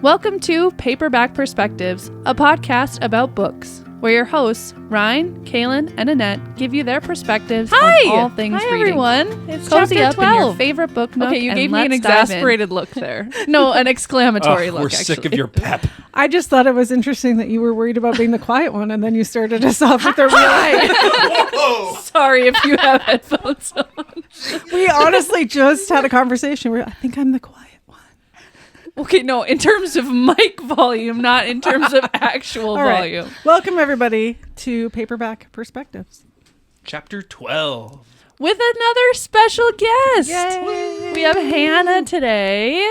Welcome to Paperback Perspectives, a podcast about books, where your hosts, Ryan, Kailen, and Annette, give you their perspectives on all things reading. Hi, everyone. It's Cozy chapter up 12. in your favorite book nook. Okay, you gave me an exasperated look there. No, an exclamatory look, We're actually. sick of your pep. I just thought it was interesting that you were worried about being the quiet one, and then you started us off with the real. Sorry if you have headphones on. We honestly just had a conversation where I think I'm the quiet one. Okay, no, in terms of mic volume, not in terms of actual All right. volume. Welcome, everybody, to Paperback Perspectives. Chapter 12. With another special guest. Yay. We have Hannah today,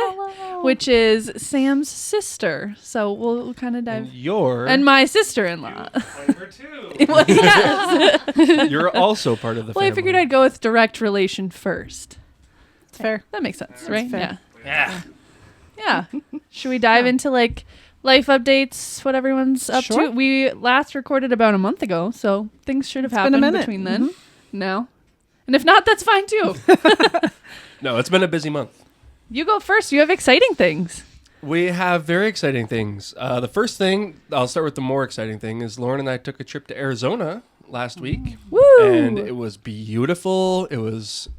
which is Sam's sister. So we'll kind of dive. And my sister-in-law. her too. Well, yes. You're also part of the Well, family. I figured I'd go with direct relation first. It's fair. That makes sense, right? fair. Yeah. Yeah. Should we dive into like life updates, what everyone's up Sure. to? We last recorded about a month ago, so things should have It's been a happened minute. between then. No. And if not, that's fine too. No, it's been a busy month. You go first. You have exciting things. We have very exciting things. The first thing, I'll start with the more exciting thing, is Lauren and I took a trip to Arizona last week. Woo! And it was beautiful. It was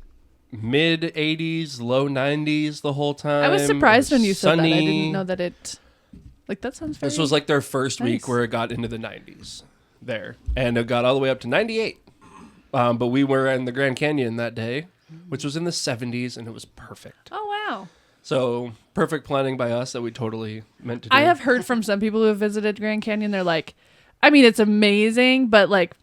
mid 80s, low 90s the whole time. I was surprised when you said that. I sunny. didn't know that it. Like that sounds very. This was like their first nice. week where it got into the 90s there. And it got all the way up to 98. But we were in the Grand Canyon that day, which was in the 70s, and it was perfect. Oh, wow. So perfect planning by us that we totally meant to do. I have heard from some people who have visited Grand Canyon. They're like, I mean, it's amazing, but like,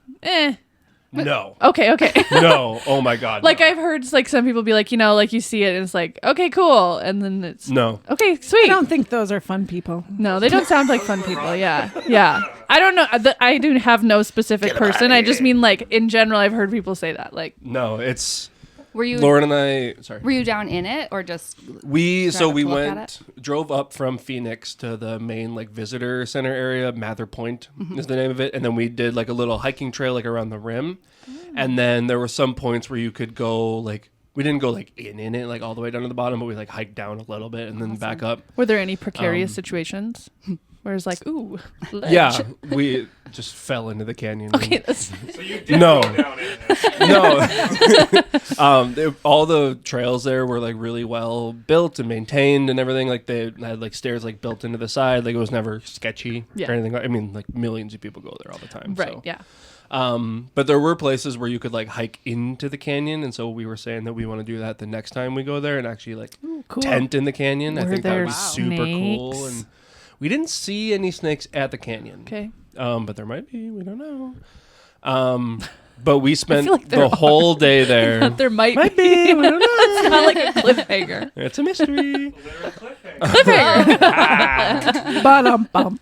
No. Okay. No. Oh, my God. Like no. I've heard like some people be like, like you see it and it's like, okay, cool. And then it's No. okay, I sweet. don't think those are fun people. No, they don't sound like fun people. Yeah. I don't know. I do have no specific person. I just mean like in general, I've heard people say that. Like, No, it's... Were you Lauren and I... Sorry. Were you down in it or just? We Drive up we to look at drove up from Phoenix to the main like visitor center area. Mather Point is the name of it, and then we did like a little hiking trail like around the rim, and then there were some points where you could go like we didn't go like in it like all the way down to the bottom, but we like hiked down a little bit and then back up. were there any precarious situations where it's like, ooh, ledge? Yeah, we just fell into the canyon. Okay. That's, So you did No. go down in it. No. All the trails there were like really well built and maintained and everything. Like they had like stairs like built into the side. Like it was never sketchy Yeah. or anything. I mean, like millions of people go there all the time. right. So. Yeah. But there were places where you could like hike into the canyon, and so we were saying that we want to do that the next time we go there and actually like Cool. tent in the canyon. I Were think that there would be super cool. snakes? And we didn't see any snakes at the canyon. Okay. But there might be. We don't know. But we spent feel like there the whole day there. There might Might be. be. We don't know. It's not like a cliffhanger. It's a mystery. Literal cliffhanger. Ba-dum-bum.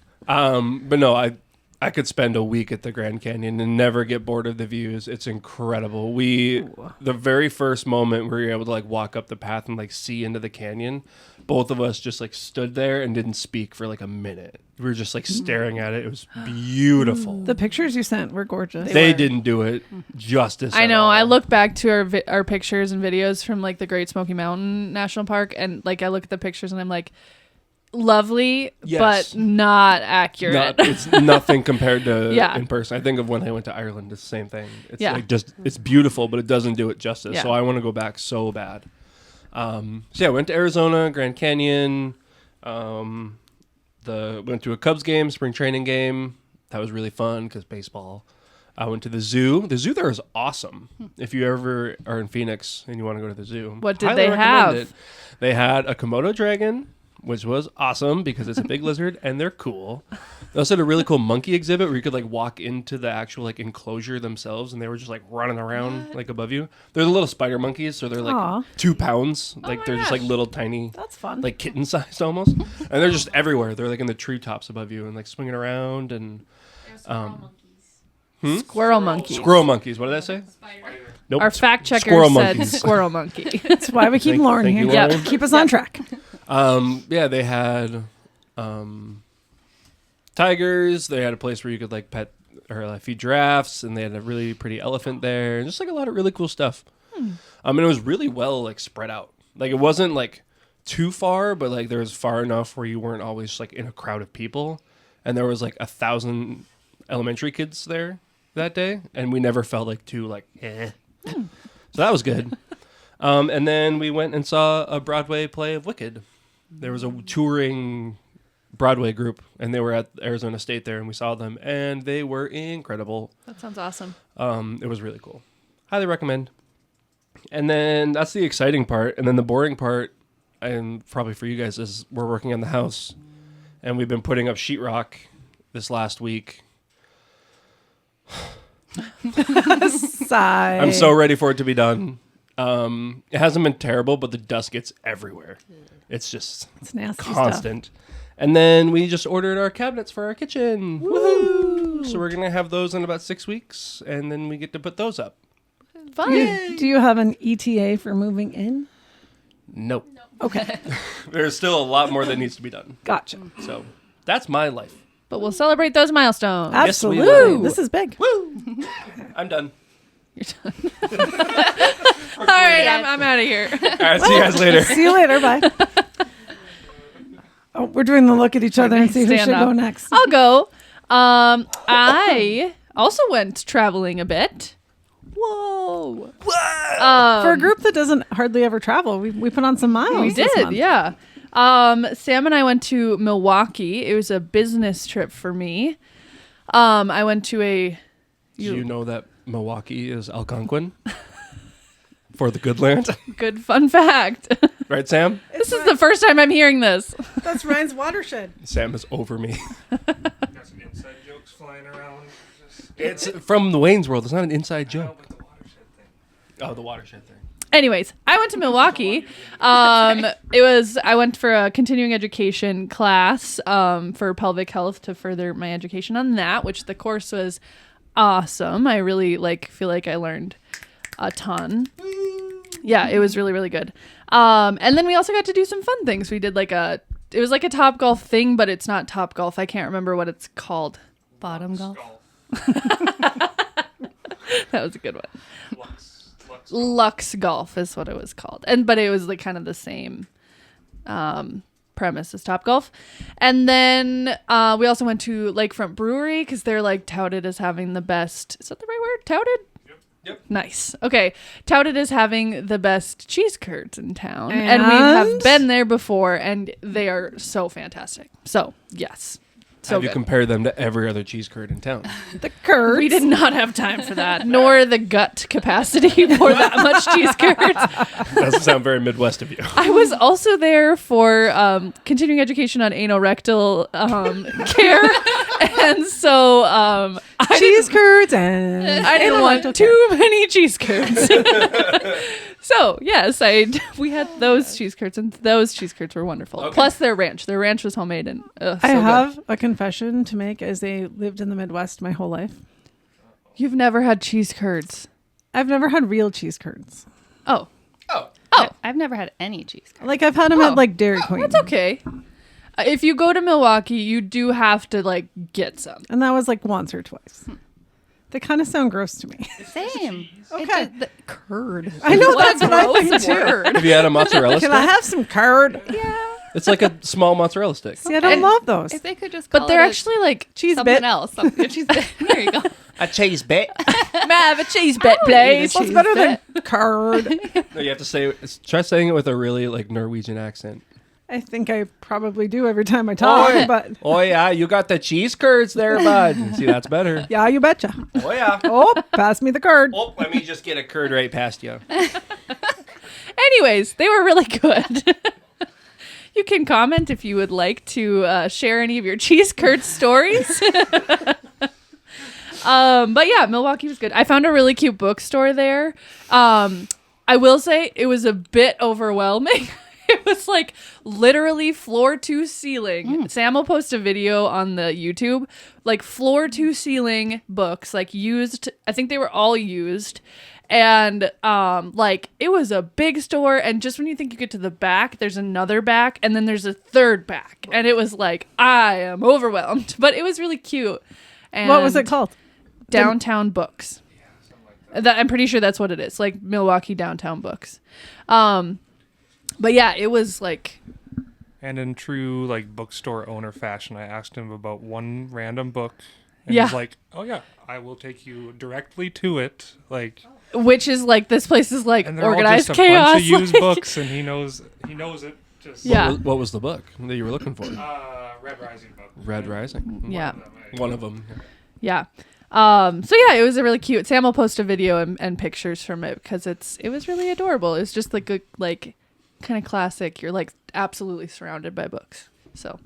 But no, I could spend a week at the Grand Canyon and never get bored of the views. It's incredible. The very first moment where you're able to like walk up the path and like see into the canyon, both of us just like stood there and didn't speak for like a minute. We were just like staring at it. It was beautiful. The pictures you sent were gorgeous. They didn't do it justice. I at know. all. I look back to our pictures and videos from like the Great Smoky Mountain National Park, and like I look at the pictures and I'm like, lovely, Yes. but not accurate. It's nothing compared to Yeah. in person. I think of when I went to Ireland, it's the same thing. It's Yeah. like just it's beautiful, but it doesn't do it justice. Yeah. So I want to go back so bad. So yeah, I went to Arizona, Grand Canyon. Went to a Cubs game, spring training game. That was really fun because baseball. I went to the zoo. The zoo there is awesome. If you ever are in Phoenix and you want to go to the zoo, What did highly they recommend have? it. They had a Komodo dragon, which was awesome because it's a big lizard and they're cool. They also had a really cool monkey exhibit where you could like walk into the actual like enclosure themselves, and they were just like running around like above you. They're the little spider monkeys, so they're like Aw. 2 pounds. Like my they're just like gosh. little tiny, That's fun. like kitten sized almost, and they're just everywhere. They're like in the treetops above you and like swinging around and Squirrel monkey. squirrel monkeys. What did I say? Nope. Our fact checker Squirrel said monkeys. squirrel monkey. That's why we keep Thank- Lauren thank here. you, Lauren. Yeah, keep us on track. Yeah, they had tigers. They had a place where you could like pet or feed giraffes, and they had a really pretty elephant there, and just like a lot of really cool stuff. And it was really well like spread out. Like it wasn't like too far, but like there was far enough where you weren't always like in a crowd of people. And there was like 1,000 elementary kids there that day, and we never felt like too like So that was good. And then we went and saw a Broadway play of Wicked. There was a touring Broadway group, and they were at Arizona State there, and we saw them, and they were incredible. That sounds awesome. It was really cool. Highly recommend. And then that's the exciting part, and then the boring part, and probably for you guys, is we're working on the house, and we've been putting up sheetrock this last week. Sigh. I'm so ready for it to be done. It hasn't been terrible, but the dust gets everywhere. It's just nasty constant. Stuff. And then we just ordered our cabinets for our kitchen. Woohoo! So we're going to have those in about 6 weeks, and then we get to put those up. Fun. Do you have an ETA for moving in? Nope. Okay. There's still a lot more that needs to be done. Gotcha. So that's my life. But we'll celebrate those milestones. Absolutely. Yes, we will. This is big. Woo! I'm done. You're done. All right, I'm out of here. All right, see you guys later. See you later. Bye. Oh, we're doing the look at each other and see who should go next. I'll go. I also went traveling a bit. Whoa. For a group that doesn't hardly ever travel, we put on some miles. We this did, month. yeah. Sam and I went to Milwaukee. It was a business trip for me. I went to Do you know that Milwaukee is Algonquin? For the good land? Good fun fact. Right, Sam? This is the first time I'm hearing this. That's Ryan's watershed. Sam is over me. Got some inside jokes flying around. It's from the Wayne's World. It's not an inside joke. With the watershed thing. Oh, the watershed thing. Anyways, I went to Milwaukee. I went for a continuing education class for pelvic health to further my education on that, which the course was awesome. I really feel like I learned a ton. Yeah, it was really, really good. And then we also got to do some fun things. We did it was like a Topgolf thing, but it's not Topgolf. I can't remember what it's called. Bottom golf. That was a good one. Lux Golf is what it was called. But it was like kind of the same premise as Topgolf. And then we also went to Lakefront Brewery because they're touted as having the best. Is that the right word? Touted? Yep. Nice. Okay. Touted as having the best cheese curds in town. And we have been there before, and they are so fantastic. So, yes. So have you compared them to every other cheese curd in town? The curds. We did not have time for that, nor the gut capacity for that much cheese curds. Doesn't sound very Midwest of you. I was also there for continuing education on anorectal care, and so cheese curds and I didn't want too many cheese curds. So yes, we had those cheese curds, and those cheese curds were wonderful. Okay. Plus their ranch was homemade, and I have a confession to make. As I lived in the Midwest my whole life, you've never had cheese curds. I've never had real cheese curds. Oh. I've never had any cheese curds. I've had them at Dairy Queen. That's okay. If you go to Milwaukee, you do have to get some, and that was once or twice. They kind of sound gross to me. Same. Okay. The curd. I know that's what I think too. Have you had a mozzarella stick? Can I have some curd? Yeah. It's like a small mozzarella stick. See, I don't love those. If they could just call but they're actually cheese something bit. else. A cheese bit. There you go. A cheese bit. May I have a cheese bit, please? What's better than curd? No, you have to try saying it with a really Norwegian accent. I think I probably do every time I talk, but oh yeah, you got the cheese curds there, bud. See, that's better. yeah, you betcha. Oh yeah. Oh, pass me the curd. Oh, let me just get a curd right past you. Anyways, they were really good. You can comment if you would like to share any of your cheese curd stories. But yeah, Milwaukee was good. I found a really cute bookstore there. I will say it was a bit overwhelming. It was literally floor to ceiling. Sam will post a video on the YouTube, floor to ceiling books, used. I think they were all used. And it was a big store, and just when you think you get to the back, there's another back, and then there's a third back. And it was I am overwhelmed. But it was really cute. And what was it called? Downtown Books. I'm pretty sure that's what it is. Milwaukee Downtown Books. But yeah, it was like... And in true like bookstore owner fashion, I asked him about one random book, and Yeah. he's like, "Oh yeah, I will take you directly to it." Like, which is like, this place is like and they're organized all just a chaos. bunch of used like- books, and he knows it. Just Yeah. What was the book that you were looking for? Red Rising book. Red Rising. Yeah. One of them. Yeah. So yeah, it was a really cute. Sam will post a video and pictures from it because it was really adorable. It was just like a kind of classic. You're like absolutely surrounded by books. So.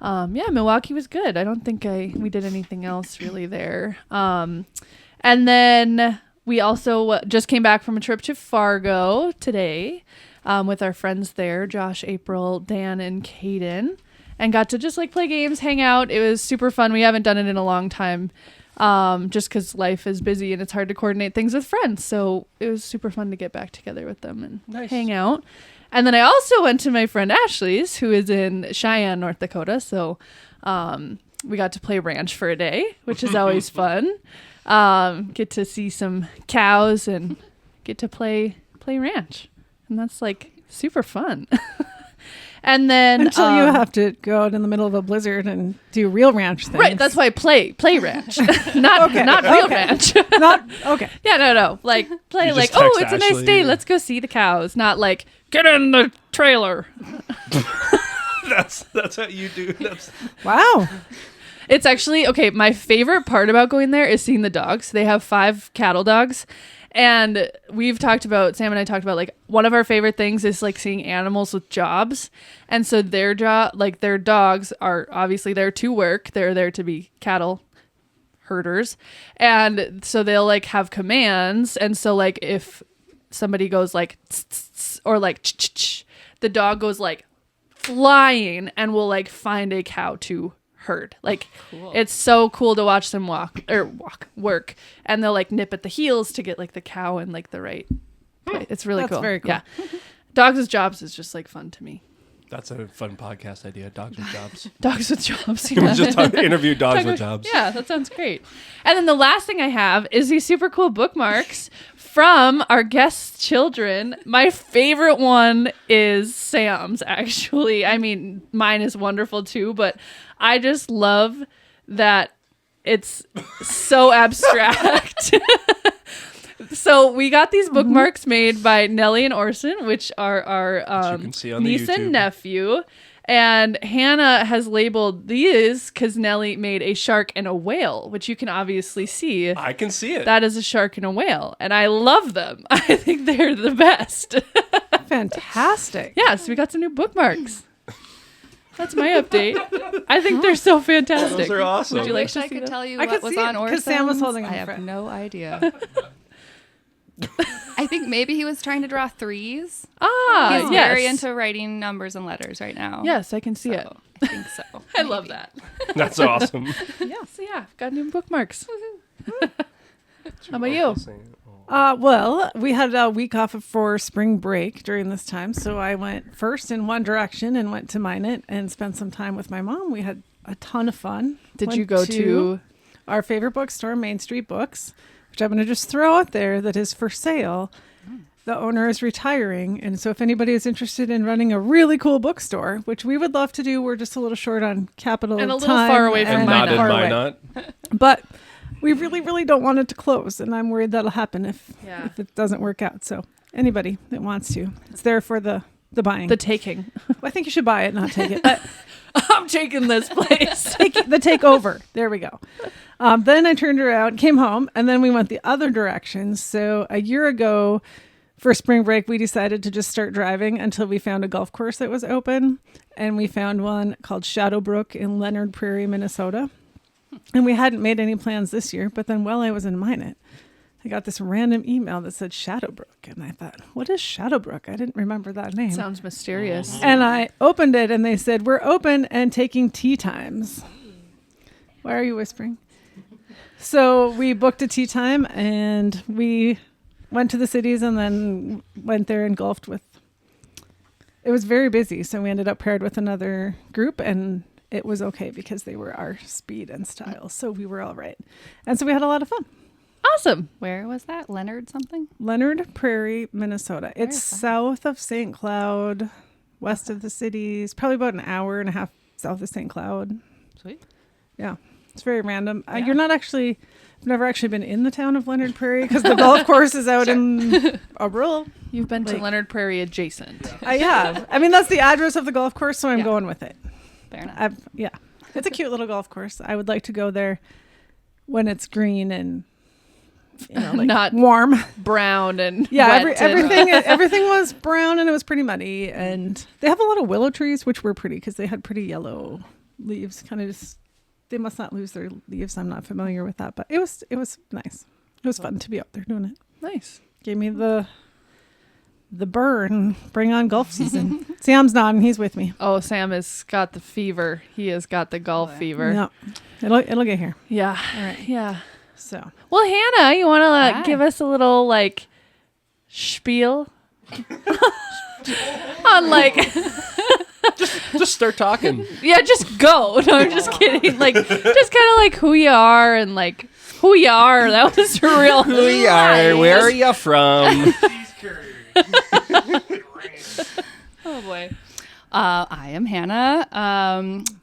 Yeah, Milwaukee was good. I don't think we did anything else really there. And then we also just came back from a trip to Fargo today with our friends there, Josh, April, Dan, and Caden, and got to just like play games, hang out. It was super fun. We haven't done it in a long time just because life is busy and it's hard to coordinate things with friends. So it was super fun to get back together with them and hang out. And then I also went to my friend Ashley's, who is in Cheyenne, North Dakota. So we got to play ranch for a day, which is always fun. Get to see some cows and get to play ranch. And that's like super fun. And then until you have to go out in the middle of a blizzard and do real ranch things. Right, that's why I play ranch. not real ranch. Not okay. Yeah, no. Like play You like, just text oh, it's a nice Ashley. day. Let's go see the cows. Not like, get in the trailer. That's how you do. Wow. It's actually, okay, my favorite part about going there is seeing the dogs. They have 5 cattle dogs. And Sam and I talked about, like, one of our favorite things is, like, seeing animals with jobs. And so their dogs are obviously there to work. They're there to be cattle herders. And so they'll, like, have commands. And so, like, if somebody goes, like, tss, tss, tss, or, like, ch, ch, ch, the dog goes, like, flying and will, like, find a cow to herd. Like, cool. It's so cool to watch them work, and they'll like nip at the heels to get like the cow in like the right place. It's really cool. Very cool. Yeah. Dogs with jobs is just like fun to me. That's a fun podcast idea. Dogs with jobs. Dogs with jobs. Can we just interview dogs with jobs? Yeah, that sounds great. And then the last thing I have is these super cool bookmarks from our guests' children. My favorite one is Sam's, actually. I mean, mine is wonderful too, but I just love that it's so abstract. So we got these bookmarks made by Nellie and Orson, which are our niece and nephew. And Hannah has labeled these because Nellie made a shark and a whale, which you can obviously see. I can see it. That is a shark and a whale. And I love them. I think they're the best. Fantastic. Yeah, so we got some new bookmarks. That's my update. I think they're so fantastic. Those are awesome. Would you like wish to I see could them? tell you I what could was see on it, Orson's. 'cause Sam was holding I them have for- no idea. I think maybe he was trying to draw 3s. Ah, He's yes. very into writing numbers and letters right now. Yes, I can see it. I think so. I love that. That's awesome. Yeah, so yeah, got new bookmarks. How about you? Well, we had a week off for spring break during this time, so I went first in one direction and went to Minot and spent some time with my mom. We had a ton of fun. Did Went you go to our favorite bookstore, Main Street Books, which I'm going to just throw out there that is for sale. The owner is retiring, and so if anybody is interested in running a really cool bookstore, which we would love to do, we're just a little short on capital And a little time far away from And Minot. not in far away. Minot. But we really, really don't want it to close, and I'm worried that'll happen if it doesn't work out. So anybody that wants to, it's there for the buying. the taking? I think you should buy it, not take it. But I'm taking this place. the takeover. There we go. Then I turned around, came home, and then we went the other direction. So a year ago, for spring break, we decided to just start driving until we found a golf course that was open, and we found one called Shadowbrook in Leonard Prairie, Minnesota. And we hadn't made any plans this year, but then while I was in Minot, I got this random email that said Shadowbrook, and I thought, what is Shadowbrook? I didn't remember that name. Sounds mysterious. And I opened it, and they said, we're open and taking tea times. Why are you whispering? So we booked a tea time, and we went to the cities and then went there and golfed with. It was very busy, so we ended up paired with another group and it was okay because they were our speed and style. So we were all right. And so we had a lot of fun. Awesome. Where was that? Leonard something? Leonard Prairie, Minnesota. It's fun. south of St. Cloud, west of the cities, probably about an hour and a half south of St. Cloud. Sweet. Yeah. It's very random. Yeah. You're not actually, I've never actually been in the town of Leonard Prairie because the golf course is out in a rural. You've been to Like- Leonard Prairie adjacent. I have. I mean, that's the address of the golf course, so I'm Yeah. going with it. Fair enough. Yeah. It's a cute little golf course. I would like to go there when it's green and like Not warm. brown and Yeah, wet and- everything was brown and it was pretty muddy. And they have a lot of willow trees, which were pretty because they had pretty yellow leaves. Kind of just, they must not lose their leaves. I'm not familiar with that, but it was nice. It was fun to be out there doing it. Nice. Gave me the burn. Bring on golf season. Sam's nodding. He's with me. Oh, Sam has got the fever. He has got the golf fever. No, it'll get here. Yeah. All right. Yeah. So Well, Hannah, you want to Hi. give us a little like spiel on like Just start talking. yeah, just go. No, I'm just kidding. Like just kind of like who you are and like who you are. That was real. Who you are? Where are you from? Oh boy. I am Hannah.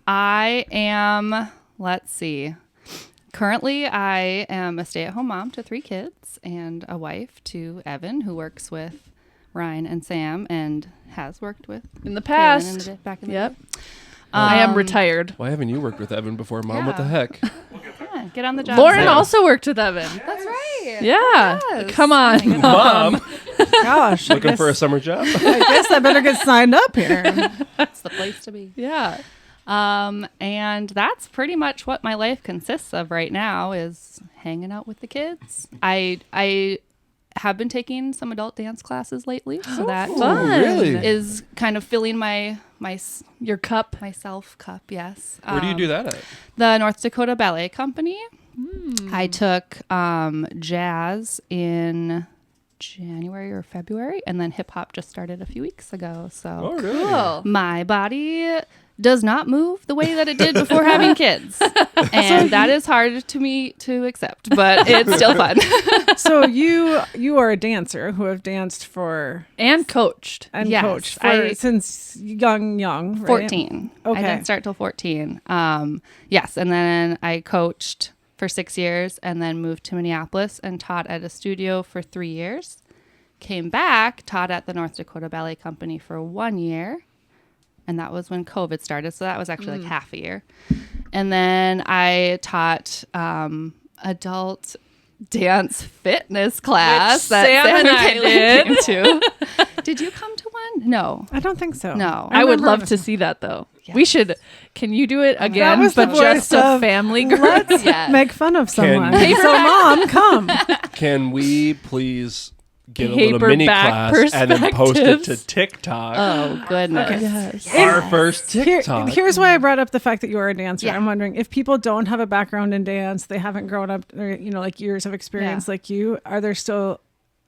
I am, let's see. Currently, I am a stay-at-home mom to 3 kids and a wife to Evan, who works with Ryan and Sam and has worked with In the Kailen past. back in the Yep. day. I am retired. Why haven't you worked with Evan before, Mom? What the Yeah. heck? Yeah, get on the job. Lauren site. also worked with Evan. That's right. Yeah. Yes. Come on. Mom, gosh, looking for a summer job? I guess I better get signed up here. That's the place to be. Yeah. And that's pretty much what my life consists of right now is hanging out with the kids. I have been taking some adult dance classes lately, so that Fun. really? is kind of filling my Your cup. self cup. Yes. Where do you do that at? The North Dakota Ballet Company. I took jazz in January or February, and then hip hop just started a few weeks ago. So Oh, really? Cool. my body does not move the way that it did before having kids. And that is hard to me to accept, but it's still fun. So you are a dancer who have danced for And coached. and Yes, coached for I- since young, right? 14. Okay. I didn't start till 14. Yes. And then I coached for 6 years and then moved to Minneapolis and taught at a studio for 3 years. Came back, taught at the North Dakota Ballet Company for 1 year. And that was when COVID started. So that was actually like half a year. And then I taught adult dance fitness class Which Sam and I did. came to. Did you come to one? No. I don't think so. No. I would remember love this. to see that though. Yes. We should. Can you do it again? was the But just voice a of family group. Let's Yes. make fun of someone. we- So mom, come. Can we please get a little mini Paperback class and then post it to perspectives. TikTok? Oh, goodness. Yes. Our first Here- TikTok. here's why I brought up the fact that you are a dancer. Yeah. I'm wondering if people don't have a background in dance, they haven't grown up, or, like years of experience Yeah. like you.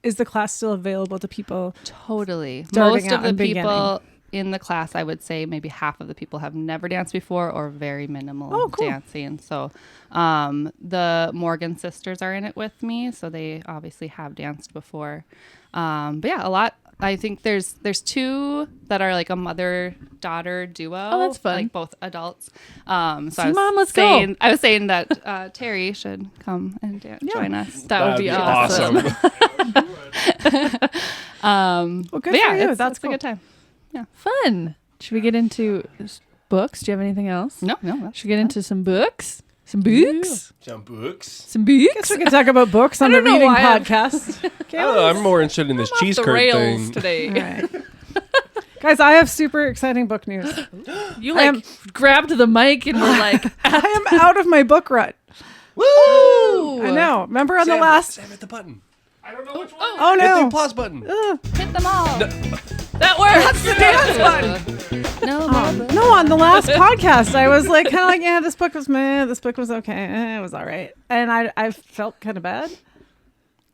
Is the class still available to people? Totally. Starting Most out of the and beginning. people in the class, I would say maybe half of the people have never danced before or very minimal Oh, cool. dancing. So the Morgan sisters are in it with me. So they obviously have danced before. But yeah, a lot. I think there's 2 that are like a mother-daughter duo. Oh, that's fun. Like both adults. So I was Mom, let's go. saying, I was saying that Terry should come and join us. That would That'd be awesome. Well, good But yeah, for you. it's, That's it's a good time. Fun. Should we get into books? Do you have anything else? No, that's Should we get into some books? Some books? Some books. Some Guess books? we can talk about books on the don't know reading why I'm- podcast. I don't know, I'm more interested in this Off cheese the curd rails thing. today. All right. Guys, I have super exciting book news. You I like am- grabbed the mic and were like, I am out of my book rut. Woo! I know. Remember on the Sam, last? Sam, hit the button. I don't know which one. Oh Hit the no! applause button. Hit them all. that works. The dance button. No, No, on the last podcast, I was like, kind of like, yeah, this book was meh. This book was okay. It was all right, and I felt kind of bad.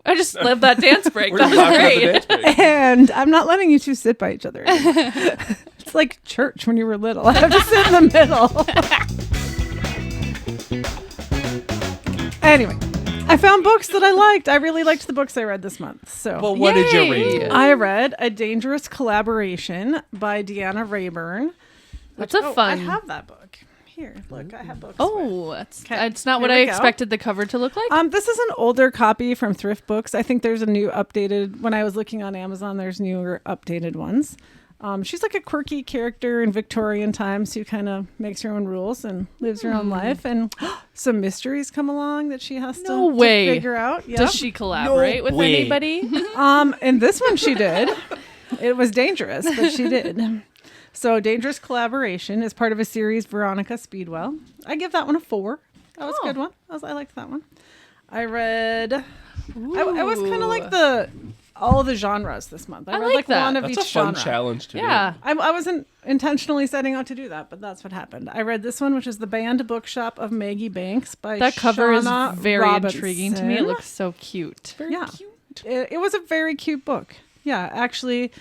I just love that dance break. We're That just was talking about the great. dance break. And I'm not letting you two sit by each other. Anymore. It's like church when you were little. I have to sit in the middle. Anyway, I found books that I liked. I really liked the books I read this month. So Well, what did you Yay. read? I read A Dangerous Collaboration by Deanna Rayburn. That's a fun. I have that book. Here, look, I have books. Oh, that's Okay, it's not what here I we go. expected the cover to look like. This is an older copy from Thrift Books. I think there's a new updated. When I was looking on Amazon, there's newer updated ones. She's like a quirky character in Victorian times who kind of makes her own rules and lives her own life. And some mysteries come along that she has No to way. figure out. Yep. Does she collaborate with way. anybody? And this one she did. It was dangerous, but she did. So Dangerous Collaboration is part of a series, Veronica Speedwell. I give that one a 4. That was a good one. I liked that one. I read. I was kind of like all the genres this month. I read like that. one of That's each a fun genre. challenge to Yeah. I wasn't intentionally setting out to do that, but that's what happened. I read this one, which is The Banned Bookshop of Maggie Banks by That cover Shauna is very Robinson. intriguing to me. It looks so cute. Yeah. It was a very cute book. Yeah, actually,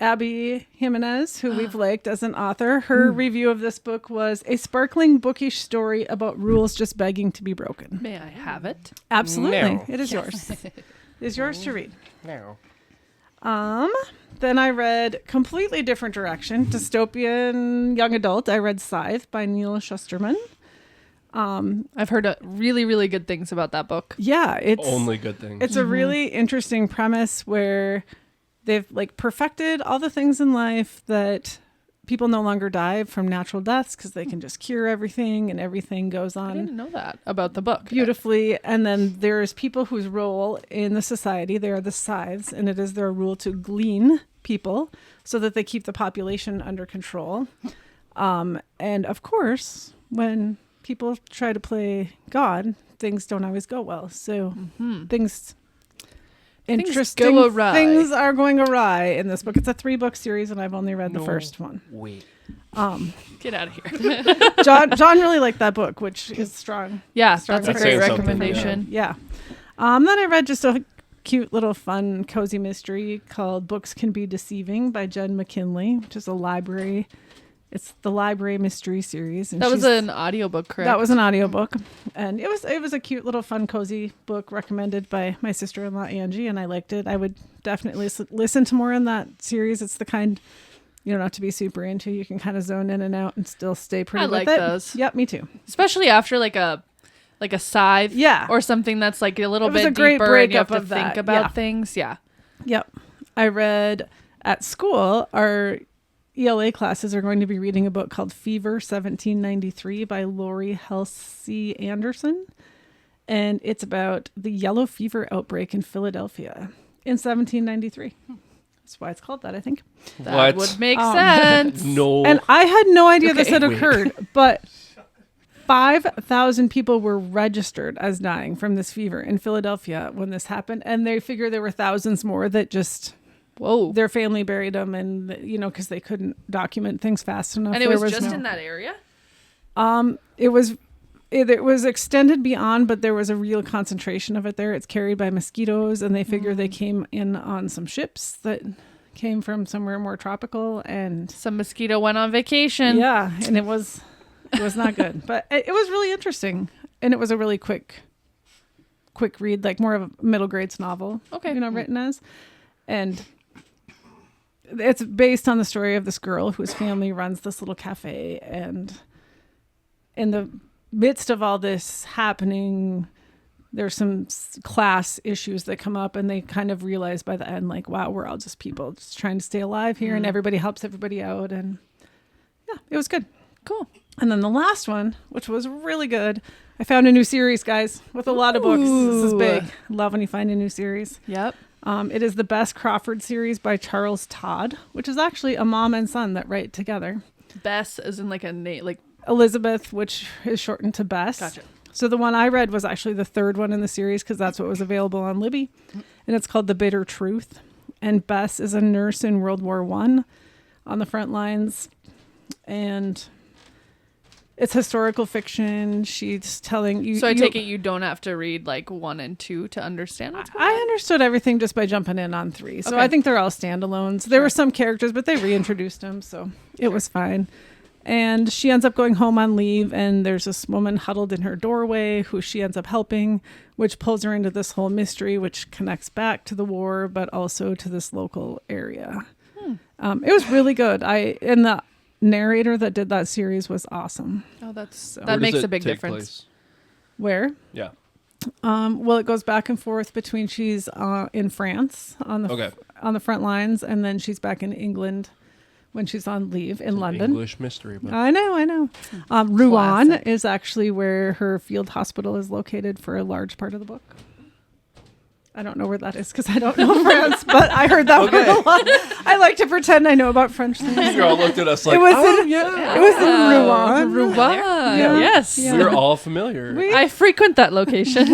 Abby Jimenez, who we've liked as an author, her review of this book was a sparkling bookish story about rules just begging to be broken. May I have it? Absolutely. No. It is yours. It is yours to read. No. Then I read completely different direction, dystopian young adult. I read Scythe by Neil Shusterman. I've heard really, really good things about that book. Yeah, it's Only good things. It's a really interesting premise where they've like perfected all the things in life that people no longer die from natural deaths because they can just cure everything and everything goes I on didn't know that about the book. beautifully. And then there's people whose role in the society, they are the scythes, and it is their rule to glean people so that they keep the population under control. And of course, when people try to play God, things don't always go well. So things interesting go awry. things are going awry in this book. It's a 3-book series, and I've only read the first one. Wait. Get out of here. John really liked that book, which is strong. Yeah, Strong that's a That's great saying something, recommendation. Yeah. Then I read just a cute little fun cozy mystery called Books Can Be Deceiving by Jen McKinley, which is a library. It's the library mystery series. And That was she's- an audiobook, correct? That was an audiobook. And it was a cute little fun cozy book recommended by my sister-in-law Angie, and I liked it. I would definitely listen to more in that series. It's the kind you don't have to be super into. You can kind of zone in and out and still stay pretty I with like it. those. Yep, me too. Especially after like a Scythe, Yeah. or something that's like a little It was bit a great deeper and you have breakup to of think that, about yeah. things. Yeah. Yep. I read at school, our ELA classes are going to be reading a book called Fever 1793 by Lori Halsey Anderson. And it's about the yellow fever outbreak in Philadelphia in 1793. That's why it's called that, I think. That What? would make sense. No. And I had no idea this had Wait. occurred, but 5,000 people were registered as dying from this fever in Philadelphia when this happened. And they figure there were thousands more that just... Whoa. their family buried them, and because they couldn't document things fast enough. And it There was just no- in that area? It was extended beyond, but there was a real concentration of it there. It's carried by mosquitoes, and they figure they came in on some ships that came from somewhere more tropical, and Some mosquito went on vacation. yeah, and it was not good, but it was really interesting, and it was a really quick read, like more of a middle grades novel. Okay. Written as, and it's based on the story of this girl whose family runs this little cafe, and in the midst of all this happening, there's some class issues that come up, and they kind of realize by the end, like, wow, we're all just people just trying to stay alive here, and everybody helps everybody out, and yeah, it was good. Cool. And then the last one, which was really good, I found a new series, guys, with a lot of books. This is Ooh. big. Love when you find a new series. Yep. It is the Bess Crawford series by Charles Todd, which is actually a mom and son that write together. Bess is in like a name, like Elizabeth, which is shortened to Bess. Gotcha. So the one I read was actually the third one in the series because that's what was available on Libby, and it's called The Bitter Truth. And Bess is a nurse in World War I on the front lines, and it's historical fiction. She's telling you. So I take it you don't have to read like 1 and 2 to understand what's going I on? understood everything just by jumping in on 3. So Okay. I think they're all standalones. There were some characters, but they reintroduced them, so it was fine. And she ends up going home on leave, and there's this woman huddled in her doorway who she ends up helping, which pulls her into this whole mystery, which connects back to the war, but also to this local area. It was really good. And the narrator that did that series was awesome. Oh, that Where does makes it a big take difference. place? Where? Yeah. Well, it goes back and forth between she's in France on the front lines, and then she's back in England when she's on leave in London. English mystery book. I know. Rouen Classic. is actually where her field hospital is located for a large part of the book. I don't know where that is because I don't know France, but I heard that word a lot. I like to pretend I know about French things. You all looked at us like, It was oh, in- yeah. It was in Rouen. Rouen. Yeah. Yes. Yeah. We're all familiar. I frequent that location.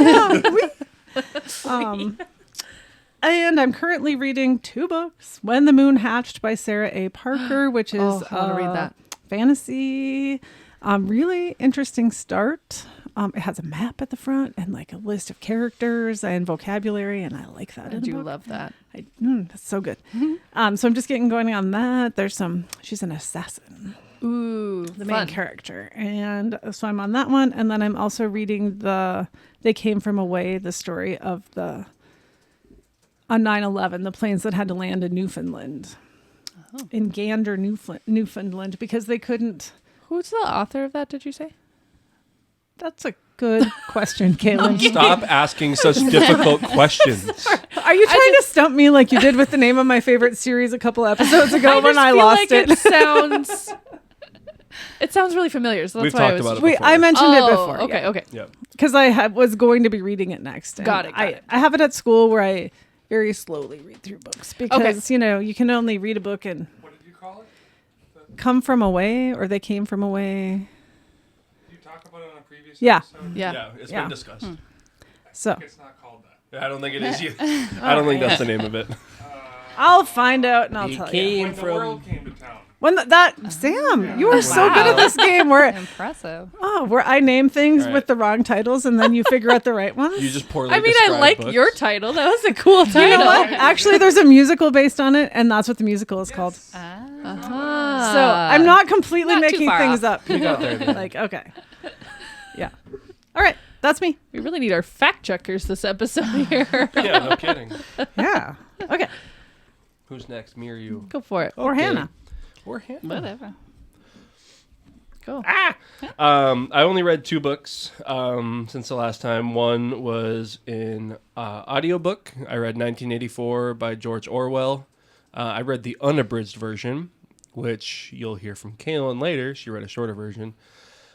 And I'm currently reading 2 books. When the Moon Hatched by Sarah A. Parker, which is Oh, I wanna read that. fantasy. Really interesting start. It has a map at the front and like a list of characters and vocabulary, and I like that. I in a do book. love that. That's so good. So I'm just getting going on that. She's an assassin, Ooh, the main character, and so I'm on that one. And then I'm also reading They Came From Away, the story of on 9/11, the planes that had to land in Newfoundland, in Gander, Newfoundland, because they couldn't. Who's the author of that, did you say? That's a good question, Kailen. Stop asking such difficult questions. Are you trying to stump me like you did with the name of my favorite series a couple episodes ago when I feel lost like it? It sounds really familiar, so that's We've why I talked was about it Wait, before. I mentioned it Oh, before. okay. Yeah. Because I was going to be reading it next. and Got it. I have it at school where I very slowly read through books because, you can only read a book and What did you call it? come from away, or they came from away. You talked about it on a previous Yeah. episode? Yeah. It's Yeah. been discussed. So It's not called that. I don't think it is you. I don't think that's the name of it. I'll find out and I'll He tell you. came When the world came to town. When Sam, you are so good at this game where Impressive. where I name things All right. with the wrong titles and then you figure out the right ones. You just poorly I mean, I described like books. your title. That was a cool title. You know what? Actually, there's a musical based on it, and that's what the musical is called. So I'm not completely Not too making far things off. up. We got there. then. Like, okay. Yeah. All right. That's me. We really need our fact checkers this episode here. Yeah, no kidding. Yeah. Okay. Who's next? Me or you? Go for it. Or Okay. Hannah. Or Hannah. Whatever. Go. I only read 2 books since the last time. One was in audiobook. I read 1984 by George Orwell. I read the unabridged version, which you'll hear from Kailen later. She read a shorter version.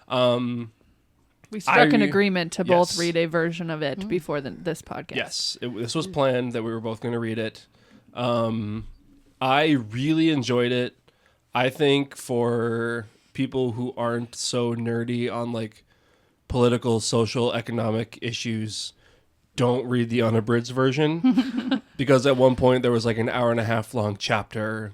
We struck an I- agreement to both yes. read a version of it before this podcast. Yes, this was planned that we were both going to read it. I really enjoyed it. I think for people who aren't so nerdy on like political, social, economic issues, don't read the unabridged version because at one point there was like an 1.5 hour long chapter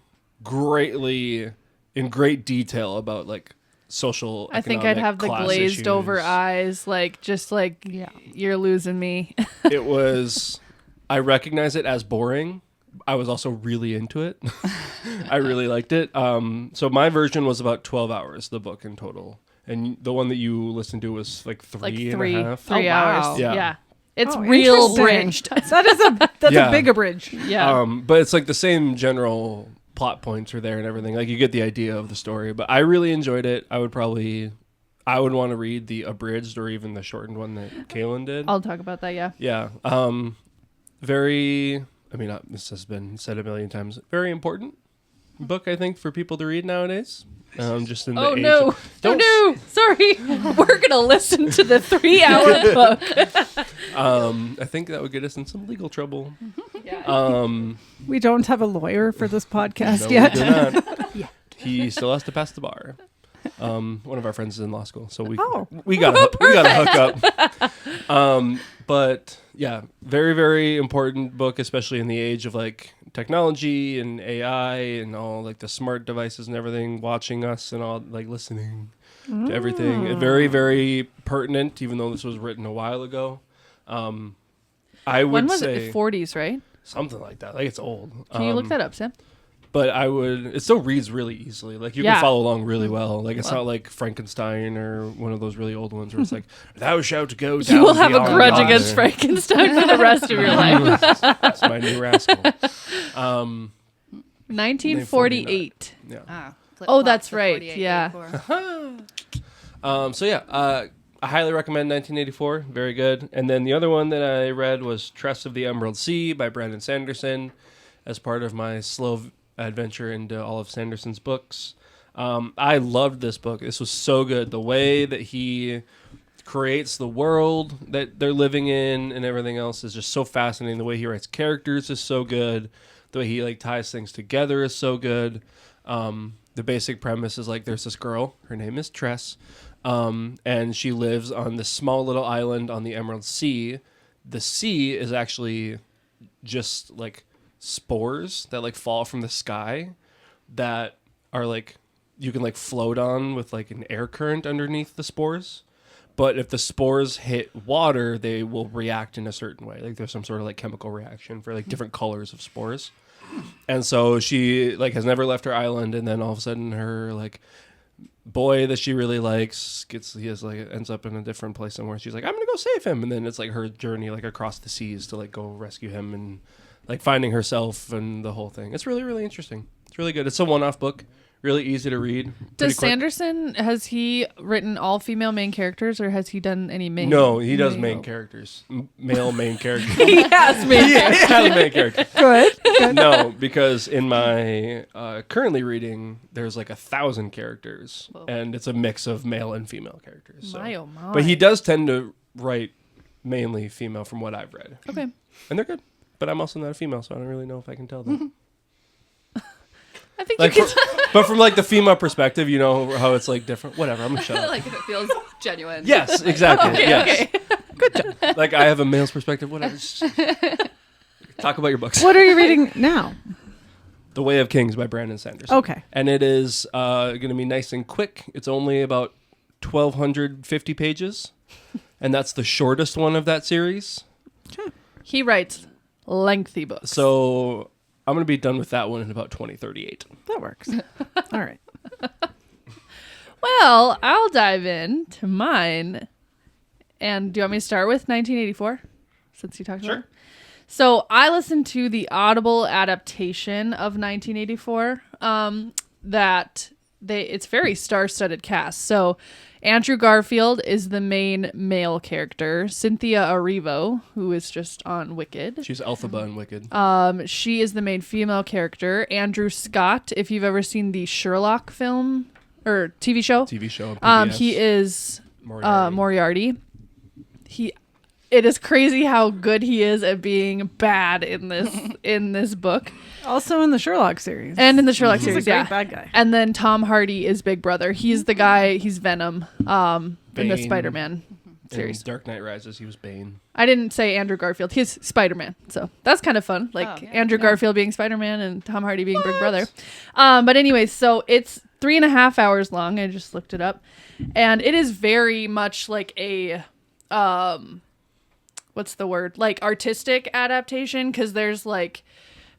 in great detail about like social, I think I'd have the class glazed over issues. eyes, you're losing me. It was, I recognize it as boring. I was also really into it. I really liked it. So my version was about 12 hours, the book in total. And the one that you listened to was like three and a half. 3 Oh, wow. hours. Yeah. Yeah. It's Oh, real interesting. bridged. That's Yeah. a big abridge. Yeah. But it's like the same general plot points are there and everything. Like you get the idea of the story. But I really enjoyed it. I would want to read the abridged or even the shortened one that Kailen did. I'll talk about that, yeah. Yeah. This has been said a million times. Very important book, I think, for people to read nowadays. Just in the age No. of- Oh, no. Sorry. We're going to listen to the 3 hour book. I think that would get us in some legal trouble. We don't have a lawyer for this podcast No, yet. we do not. He still has to pass the bar. One of our friends is in law school, so we gotta hook up. But yeah, very, very important book, especially in the age of like technology and AI and all like the smart devices and everything watching us and all like listening to everything. Very, very pertinent, even though this was written a while ago. I would When was say it? 40s, right? something like that. Like it's old. Can you look that up, Sam? But it still reads really easily. Like you Yeah. can follow along really well. Like it's not like Frankenstein or one of those really old ones where it's like, thou shalt go down. You will have a beyond grudge yonder." against Frankenstein for the rest of your life. That's my new rascal. 1948. Yeah. Oh, that's right. Yeah. So yeah, I highly recommend 1984. Very good. And then the other one that I read was Tress of the Emerald Sea by Brandon Sanderson as part of my slow adventure into all of Sanderson's books. I loved this book. This was so good. The way that he creates the world that they're living in and everything else is just so fascinating. The way he writes characters is so good. The way he like ties things together is so good. The basic premise is like there's this girl, her name is Tress, and she lives on this small little island on the Emerald Sea. The sea is actually just like spores that like fall from the sky that are like you can like float on with like an air current underneath the spores. But if the spores hit water, they will react in a certain way. Like there's some sort of like chemical reaction for like different colors of spores. And so she like has never left her island, and then all of a sudden her like boy that she really likes ends up in a different place somewhere. She's like, I'm gonna go save him, and then it's like her journey like across the seas to like go rescue him and like finding herself and the whole thing. It's really, really interesting. It's really good. It's a one-off book. Really easy to read. Does Sanderson, has he written all female main characters, or has he done any main? No, he does main characters. Male main characters. He has main characters. He has main characters. Good. No, because in my currently reading, there's like 1,000 characters, and it's a mix of male and female characters. So. My, oh my. But he does tend to write mainly female from what I've read. Okay. And they're good. But I'm also not a female, so I don't really know if I can tell that. I think Like, you can. but from like the female perspective, you know how it's like different. Whatever, I'm gonna shut up. Like if it feels genuine. Yes, exactly. Okay, yes. okay. Good job. Like I have a male's perspective. Whatever. Talk about your books. What are you reading now? The Way of Kings by Brandon Sanderson. Okay. And it is going to be nice and quick. It's only about 1,250 pages, and that's the shortest one of that series. He writes lengthy books. So I'm going to be done with that one in about 2038. That works. All right. Well, I'll dive in to mine. And do you want me to start with 1984? Since you talked about it? So I listened to the Audible adaptation of 1984. It's very star-studded cast. So Andrew Garfield is the main male character. Cynthia Erivo, who is just on Wicked. She's Elphaba in Wicked. She is the main female character. Andrew Scott, if you've ever seen the Sherlock film or TV show. TV show. PBS. He is Moriarty. It is crazy how good he is at being bad in this book. Also in the Sherlock series. And in the Sherlock He's a series, great yeah. bad guy. And then Tom Hardy is Big Brother. He's the guy, he's Venom in the Bane. Spider-Man series. In Dark Knight Rises, he was Bane. I didn't say Andrew Garfield. He's Spider-Man. So that's kind of fun. Like Andrew Garfield being Spider-Man and Tom Hardy being Big Brother. But anyways, so it's 3.5 hours long. I just looked it up. And it is very much like a... what's the word? Like artistic adaptation, because there's like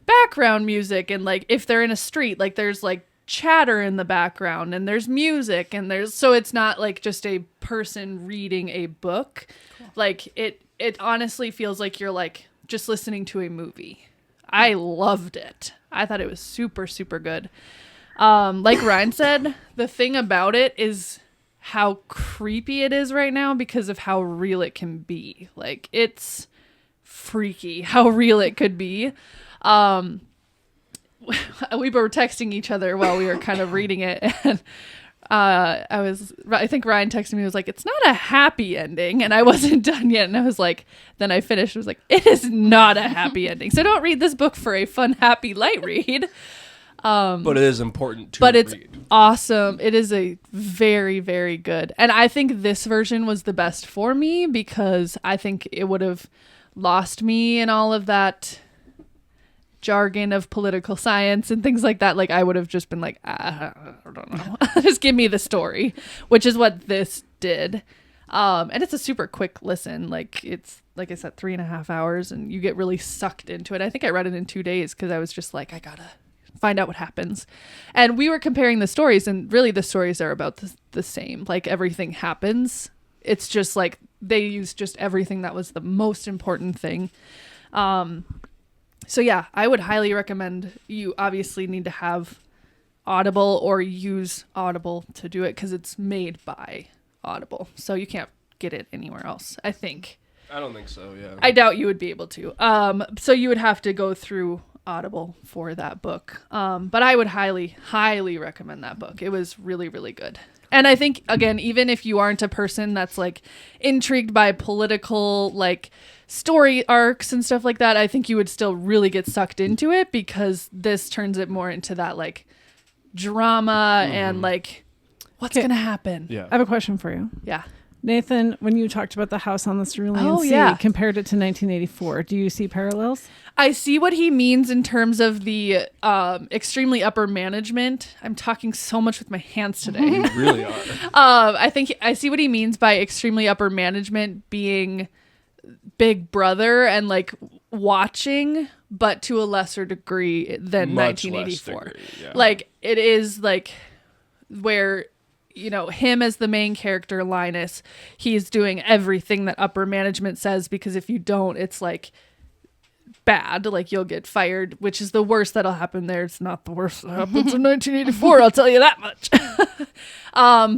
background music, and like if they're in a street, like there's like chatter in the background, and there's music, and so it's not like just a person reading a book. Cool. Like it honestly feels like you're like just listening to a movie. I loved it. I thought it was super, super good. Like Ryan said, the thing about it is how creepy it is right now because of how real it can be. Like it's freaky how real it could be. We were texting each other while we were kind of reading it, and I think Ryan texted me, was like, it's not a happy ending, and I wasn't done yet, and I was like, then I finished, I was like, it is not a happy ending, so don't read this book for a fun, happy, light read. But it is important to But it's read. awesome. It is a very, very good. And I think this version was the best for me because I think it would have lost me in all of that jargon of political science and things like that, like I would have just been like, I don't know. Just give me the story, which is what this did. And it's a super quick listen. Like it's, like I said, 3.5 hours and you get really sucked into it. I think I read it in 2 days because I was just like, I gotta find out what happens. And we were comparing the stories, and really the stories are about the same. Like everything happens. It's just like they use just everything that was the most important thing. So yeah, I would highly recommend. You obviously need to have Audible or use Audible to do it because it's made by Audible. So you can't get it anywhere else, I think. I don't think so, yeah. I doubt you would be able to. So you would have to go through Audible for that book. But I would highly, highly recommend that book. It was really, really good. And I think, again, even if you aren't a person that's like intrigued by political like story arcs and stuff like that, I think you would still really get sucked into it because this turns it more into that like drama and like what's going to happen. Yeah. I have a question for you. Yeah. Nathan, when you talked about the house on the Cerulean Sea, compared it to 1984, do you see parallels? I see what he means in terms of the extremely upper management. I'm talking so much with my hands today. You really are. I think I see what he means by extremely upper management being Big Brother and like watching, but to a lesser degree than Much 1984. less degree, yeah. Like it is like where, you know, him as the main character, Linus, he's doing everything that upper management says, because if you don't, it's like bad, like you'll get fired, which is the worst that'll happen there. It's not the worst that happens in 1984, I'll tell you that much.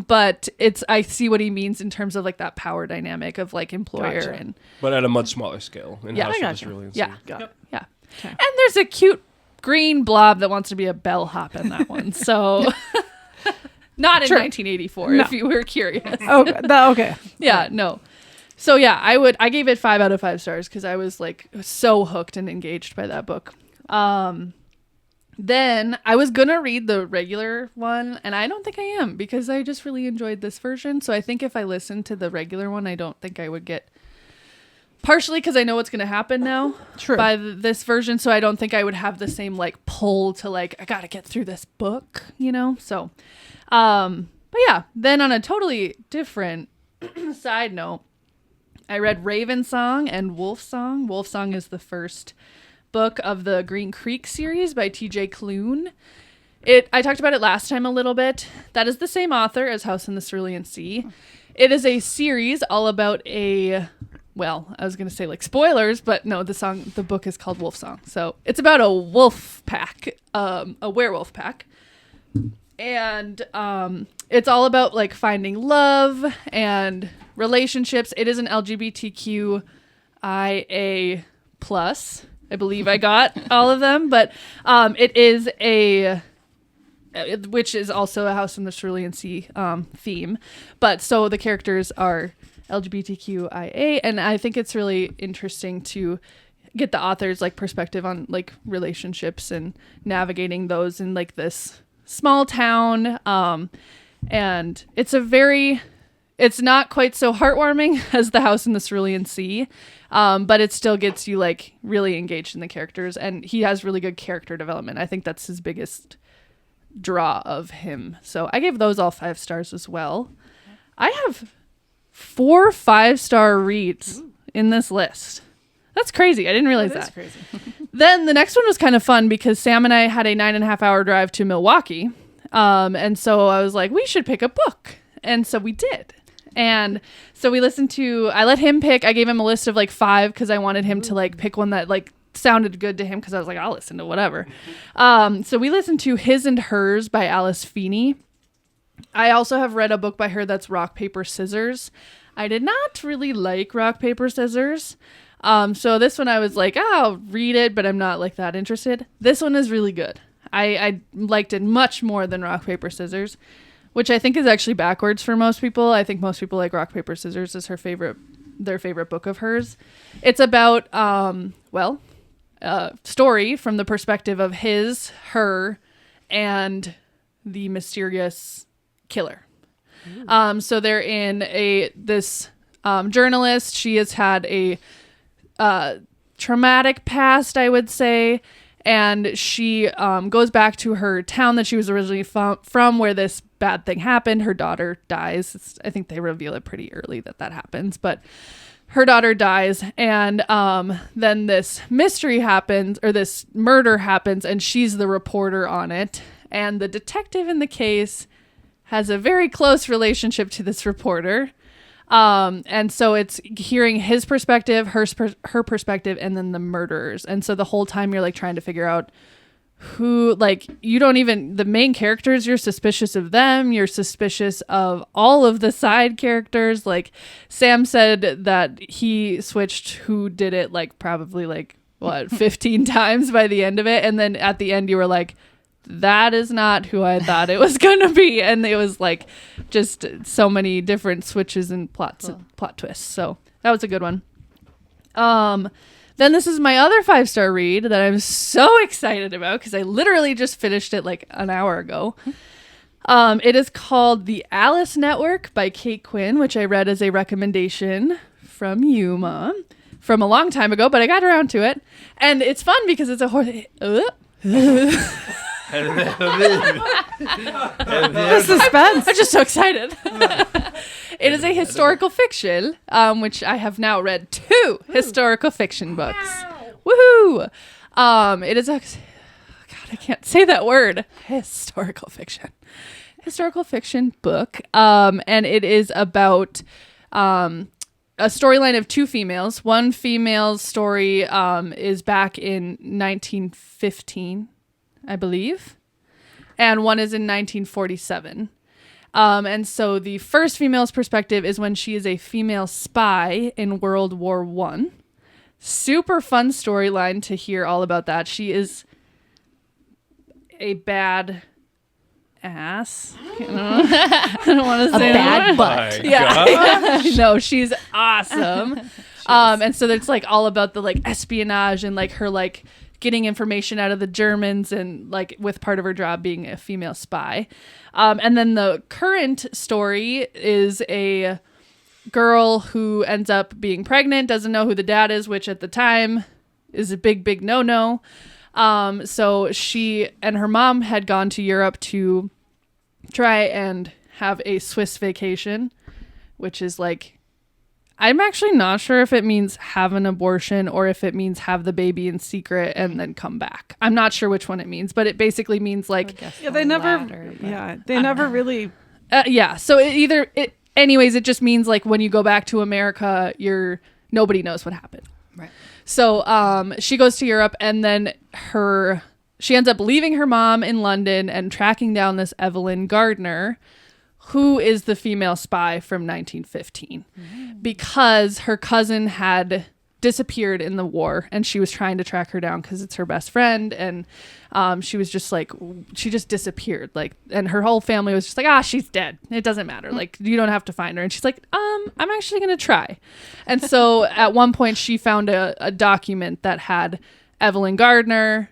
But it's, I see what he means in terms of like that power dynamic of like employer. Gotcha. And But at a much smaller scale. In Yeah, House I of gotcha. the Cerulean yeah, Sea. Got it. yeah. Okay. And there's a cute green blob that wants to be a bellhop in that one. So not in Sure. 1984, No. if you were curious. Oh, okay. Yeah, no. So yeah, I gave it 5 out of 5 stars because I was like so hooked and engaged by that book. Then I was gonna read the regular one, and I don't think I am because I just really enjoyed this version. So I think if I listened to the regular one, I don't think I would get, partially because I know what's gonna happen now True. by this version. So I don't think I would have the same like pull to like, I gotta get through this book, you know? So, but yeah, then on a totally different side note, I read Raven Song and Wolf Song. Wolf Song is the first book of the Green Creek series by T.J. Klune. I talked about it last time a little bit. That is the same author as House in the Cerulean Sea. It is a series all about well, I was going to say like spoilers, but no, the book is called Wolf Song. So it's about a wolf pack, a werewolf pack. And it's all about like finding love and relationships. It is an LGBTQIA+. I believe I got all of them, but it is which is also a House in the Cerulean Sea theme. But so the characters are LGBTQIA, and I think it's really interesting to get the author's like perspective on like relationships and navigating those in like this small town. And it's not quite so heartwarming as the House in the Cerulean Sea, but it still gets you like really engaged in the characters, and he has really good character development. I think that's his biggest draw of him. So I gave those all 5 stars as well. I have 4 5-star reads in this list. That's crazy. I didn't realize that. Crazy. Then the next one was kind of fun because Sam and I had a 9.5-hour drive to Milwaukee. And so I was like, we should pick a book. And so we did. And so we listened to, I let him pick, I gave him a list of like 5 because I wanted him to like pick one that like sounded good to him because I was like, I'll listen to whatever. So we listened to His and Hers by Alice Feeney. I also have read a book by her that's Rock, Paper, Scissors. I did not really like Rock, Paper, Scissors. So this one I was like, I'll read it, but I'm not like that interested. This one is really good. I liked it much more than Rock, Paper, Scissors, which I think is actually backwards for most people. I think most people like Rock, Paper, Scissors as their favorite book of hers. It's about, story from the perspective of her, and the mysterious killer. So they're in this journalist. She has had a traumatic past, I would say, and she goes back to her town that she was originally from where this bad thing happened. Her daughter dies. I think they reveal it pretty early that happens, but her daughter dies, and then this mystery happens, or this murder happens, and she's the reporter on it. And the detective in the case has a very close relationship to this reporter. And so it's hearing his perspective, her perspective, and then the murderers. And so the whole time you're like trying to figure out who, like, the main characters, you're suspicious of them. You're suspicious of all of the side characters. Like, Sam said that he switched who did it, like, probably, like, 15 times by the end of it. And then at the end you were like, that is not who I thought it was going to be. And it was, like, just so many different switches and plot twists. So that was a good one. Then this is my other 5-star read that I'm so excited about because I literally just finished it like an hour ago. It is called The Alice Network by Kate Quinn, which I read as a recommendation from you, Mom, from a long time ago, but I got around to it. And it's fun because it's a horse. The suspense. I'm just so excited. It is a historical fiction, which I have now read 2 historical fiction books. Woohoo! It is a... God, I can't say that word. Historical fiction book. And it is about a storyline of 2 females. One female's story is back in 1915, I believe. And one is in 1947. And so the first female's perspective is when she is a female spy in World War I. Super fun storyline to hear all about that. She is a bad ass. I don't want to say a bad that. butt. Yeah. No, she's awesome. And so it's like all about the like espionage and like her like getting information out of the Germans and like with part of her job being a female spy. And then the current story is a girl who ends up being pregnant, doesn't know who the dad is, which at the time is a big, big no-no. So she and her mom had gone to Europe to try and have a Swiss vacation, which is like, I'm actually not sure if it means have an abortion or if it means have the baby in secret and then come back. I'm not sure which one it means, but it basically means like, They never really. yeah. So anyways, it just means like when you go back to America, nobody knows what happened. Right. So she goes to Europe and then she ends up leaving her mom in London and tracking down this Evelyn Gardner, who is the female spy from 1915, because her cousin had disappeared in the war and she was trying to track her down because it's her best friend. And she was just like, she just disappeared. Like, and her whole family was just like, she's dead. It doesn't matter. Like, you don't have to find her. And she's like, I'm actually going to try. And so at one point she found a document that had Evelyn Gardner's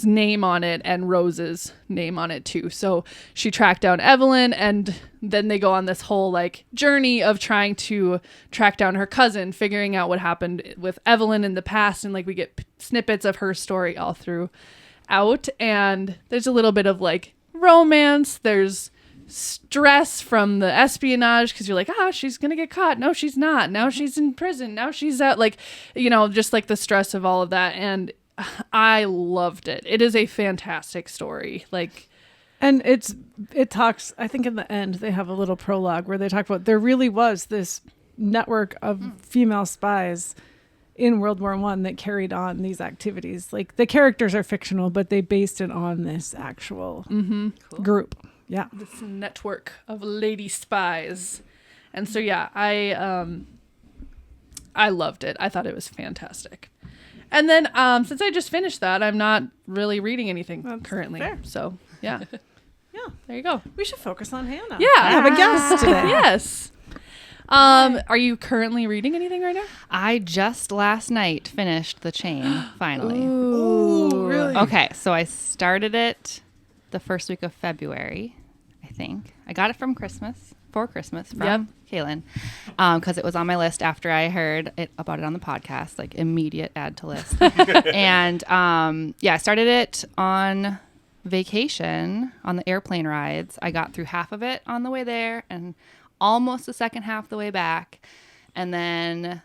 name on it and Rose's name on it too. So she tracked down Evelyn and then they go on this whole like journey of trying to track down her cousin, figuring out what happened with Evelyn in the past. And like we get snippets of her story all throughout. And there's a little bit of like romance. There's stress from the espionage because you're like, she's gonna get caught. No, she's not. Now she's in prison. Now she's out. Like, just like the stress of all of that. And I loved it. It is a fantastic story. Like, and it talks, I think in the end they have a little prologue where they talk about there really was this network of female spies in World War I that carried on these activities. Like the characters are fictional, but they based it on this actual group. Yeah. This network of lady spies. And so yeah, I loved it. I thought it was fantastic. And then since I just finished that, I'm not really reading anything currently. Fair. So, yeah. Yeah. There you go. We should focus on Hannah. Yeah. I have a guest today. Yes. Are you currently reading anything right now? I just last night finished The Chain, finally. Ooh, really? Okay, so I started it the first week of February, I think. I got it from Christmas. for Christmas from Yep. Kailen, because it was on my list after I heard about it on the podcast, like immediate add to list. And I started it on vacation on the airplane rides. I got through half of it on the way there and almost the second half the way back. And then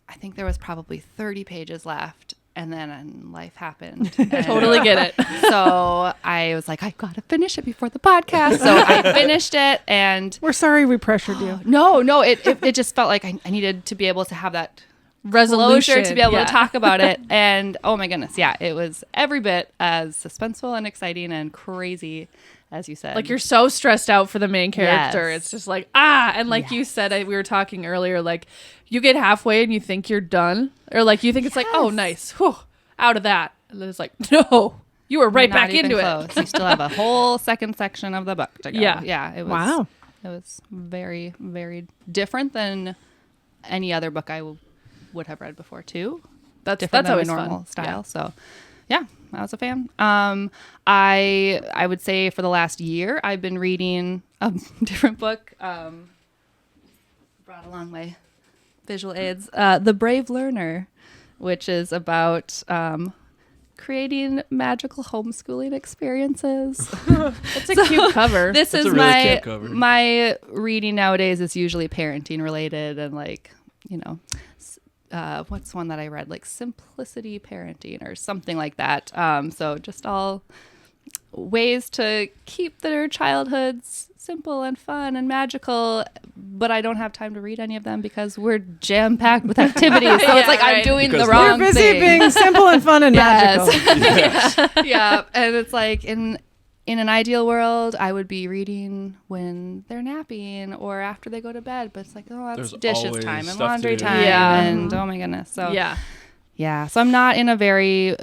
I think there was probably 30 pages left. And then life happened. Totally get it. So I was like, I got to finish it before the podcast. So I finished it, and We're sorry we pressured you. no, it just felt like I needed to be able to have that Resolution closure to be able yeah. to talk about it. And oh my goodness, yeah, it was every bit as suspenseful and exciting and crazy as you said. Like you're so stressed out for the main character. Yes. It's just like, and like you said, we were talking earlier, like you get halfway and you think you're done, or like you think it's like, oh, nice, whew, out of that. And then it's like, no, you were right Not back even into close. it. You still have a whole second section of the book to go. Yeah. It was, Wow. It was very, very different than any other book I would have read before too. That's Different than always my normal fun. style. Yeah. So yeah, I was a fan. I would say for the last year I've been reading a different book. Brought along my visual aids. The Brave Learner, which is about creating magical homeschooling experiences. It's a cute cover. This That's is a really cute cover. my reading nowadays is usually parenting related and like, what's one that I read, like Simplicity Parenting or something like that. So just all ways to keep their childhoods simple and fun and magical, but I don't have time to read any of them because we're jam-packed with activities. So it's like I'm right. doing Because the wrong We're busy thing. being simple and fun and magical. Yeah, and it's like in an ideal world, I would be reading when they're napping or after they go to bed. But it's like, oh, that's There's dishes always time and stuff to laundry do. time, Yeah. and oh my goodness. So yeah. So I'm not in a very